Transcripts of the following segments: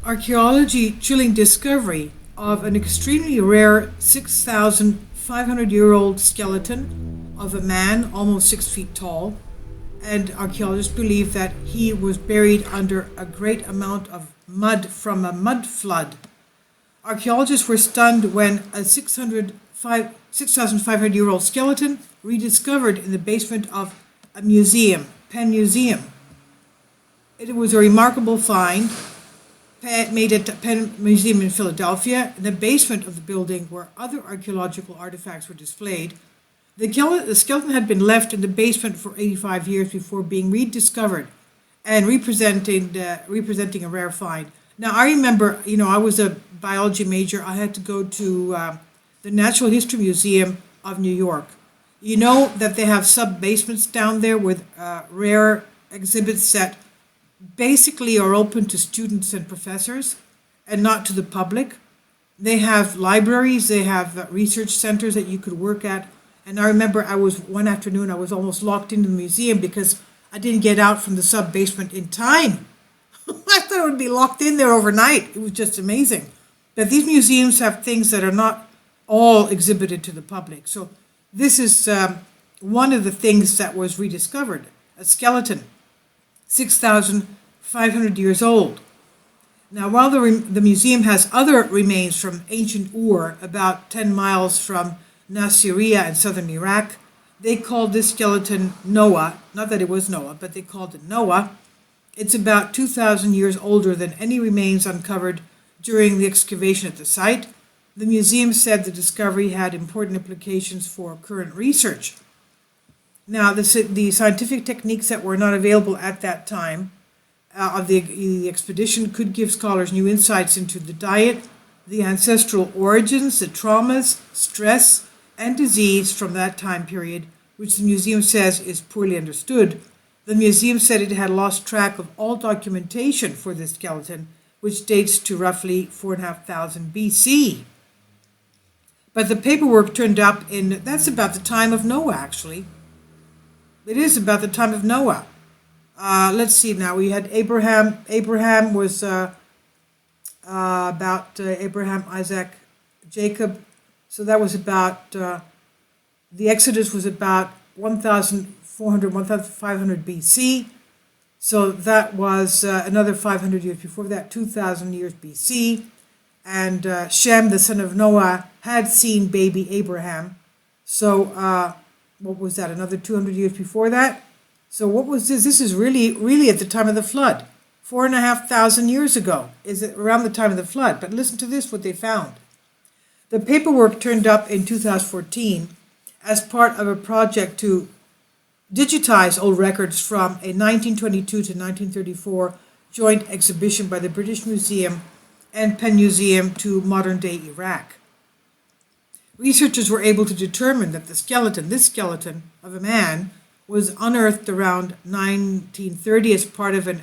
archaeology chilling discovery of an extremely rare 6,500-year-old skeleton of a man almost 6 feet tall. And archaeologists believe that he was buried under a great amount of mud from a mud flood. Archaeologists were stunned when a 6,500-year-old skeleton rediscovered in the basement of a museum, Penn Museum. It was a remarkable find made at the Penn Museum in Philadelphia, in the basement of the building where other archaeological artifacts were displayed. The skeleton had been left in the basement for 85 years before being rediscovered and representing a rare find. Now, I remember, I was a biology major. I had to go to the Natural History Museum of New York. You know that they have sub-basements down there with rare exhibits that basically are open to students and professors and not to the public. They have libraries, they have research centers that you could work at. And I remember one afternoon I was almost locked into the museum because I didn't get out from the sub-basement in time. I thought I would be locked in there overnight. It was just amazing. But these museums have things that are not all exhibited to the public. So this is one of the things that was rediscovered, a skeleton, 6,500 years old. Now, while the museum has other remains from ancient Ur, about 10 miles from Nasiriyah in southern Iraq, they called this skeleton Noah. Not that it was Noah, but they called it Noah. It's about 2,000 years older than any remains uncovered during the excavation at the site. The museum said the discovery had important implications for current research. Now, the scientific techniques that were not available at that time of the expedition could give scholars new insights into the diet, the ancestral origins, the traumas, stress, and disease from that time period, which the museum says is poorly understood. The museum said it had lost track of all documentation for this skeleton, which dates to roughly 4,500 BC. But the paperwork turned up that's about the time of Noah, actually. It is about the time of Noah. Let's see now. We had Abraham. Abraham was about Abraham, Isaac, Jacob. So that was about, the Exodus was about 1,400, 1,500 BC. So that was another 500 years before that, 2,000 years BC. And Shem, the son of Noah, had seen baby Abraham. So what was that, another 200 years before that? So what was this? This is really at the time of the flood. 4,500 years ago is it around the time of the flood. But listen to this, what they found. The paperwork turned up in 2014 as part of a project to digitize old records from a 1922 to 1934 joint exhibition by the British Museum and Penn Museum to modern-day Iraq. Researchers were able to determine that this skeleton of a man, was unearthed around 1930 as part of an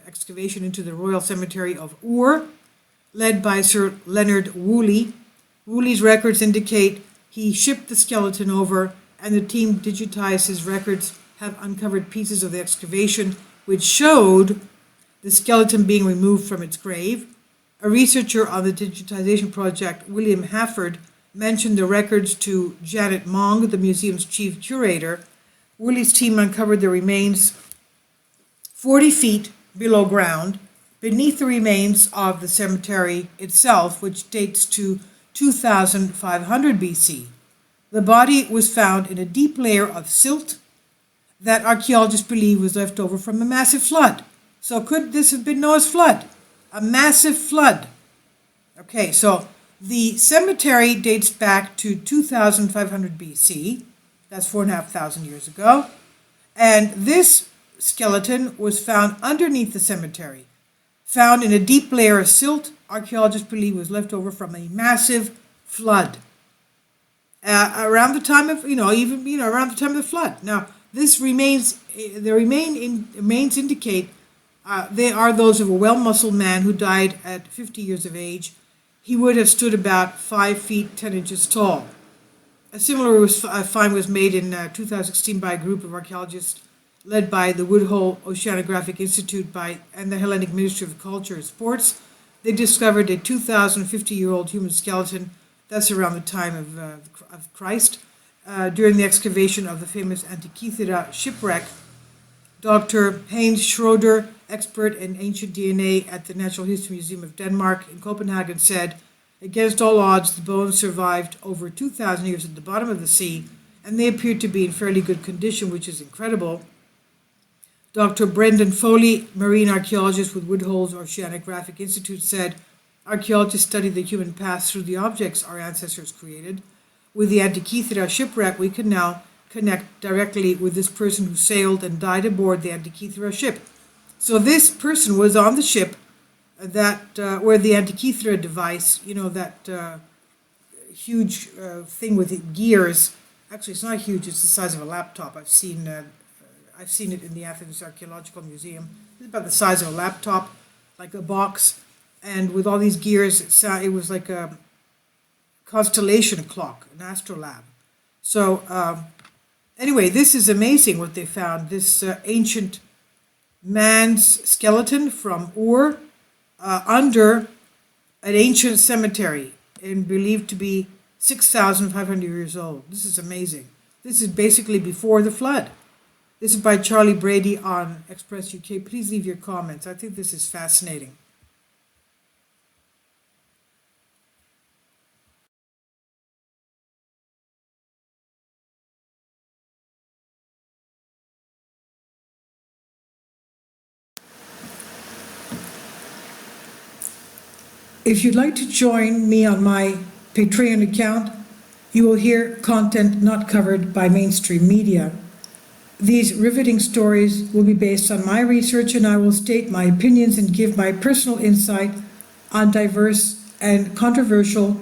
excavation into the Royal Cemetery of Ur, led by Sir Leonard Woolley. Woolley's records indicate he shipped the skeleton over, and the team digitized his records have uncovered pieces of the excavation which showed the skeleton being removed from its grave. A researcher on the digitization project, William Hafford, mentioned the records to Janet Mong, the museum's chief curator. Woolley's team uncovered the remains 40 feet below ground, beneath the remains of the cemetery itself, which dates to 2,500 BC. The body was found in a deep layer of silt that archaeologists believe was left over from a massive flood. So could this have been Noah's flood? A massive flood. Okay, so the cemetery dates back to 2,500 BC. That's 4,500 years ago. And this skeleton was found underneath the cemetery, found in a deep layer of silt archaeologists believe was left over from a massive flood. Around the time of, around the time of the flood. Now, the remains indicate they are those of a well-muscled man who died at 50 years of age. He would have stood about 5 feet 10 inches tall. A similar find was made in 2016 by a group of archaeologists led by the Woodhull Oceanographic Institute and the Hellenic Ministry of Culture and Sports. they discovered a 2,050-year-old human skeleton. That's around the time of Christ. During the excavation of the famous Antikythera shipwreck, Dr. Heinz Schroeder, expert in ancient DNA at the Natural History Museum of Denmark in Copenhagen, said, against all odds, the bones survived over 2,000 years at the bottom of the sea, and they appeared to be in fairly good condition, which is incredible. Dr. Brendan Foley, marine archaeologist with Woodhole's Oceanographic Institute, said, archaeologists study the human past through the objects our ancestors created. With the Antikythera shipwreck, we can now connect directly with this person who sailed and died aboard the Antikythera ship. So this person was on the ship where the Antikythera device, that huge thing with gears. Actually, it's not huge. It's the size of a laptop. I've seen it in the Athens Archaeological Museum. It's about the size of a laptop, like a box, and with all these gears, it was like a constellation clock, an astrolabe. So anyway, this is amazing what they found. This ancient man's skeleton from Ur under an ancient cemetery and believed to be 6,500 years old. This is amazing. This is basically before the flood. This is by Charlie Brady on Express UK. Please leave your comments. I think this is fascinating. If you'd like to join me on my Patreon account, you will hear content not covered by mainstream media. These riveting stories will be based on my research, and I will state my opinions and give my personal insight on diverse and controversial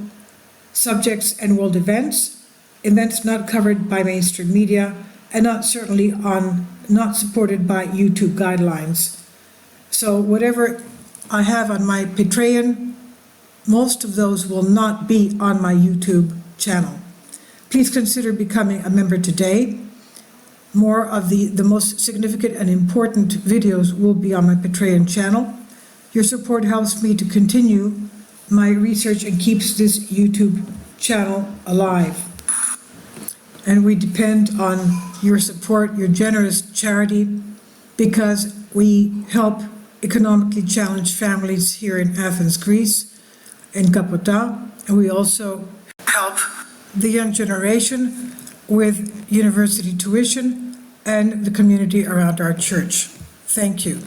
subjects and world events not covered by mainstream media, and not supported by YouTube guidelines. So whatever I have on my Patreon, most of those will not be on my YouTube channel. Please consider becoming a member today. More of the most significant and important videos will be on my Patreon channel. Your support helps me to continue my research and keeps this YouTube channel alive. And we depend on your support, your generous charity, because we help economically challenged families here in Athens, Greece, in Kapota, and we also help the young generation with university tuition and the community around our church. Thank you.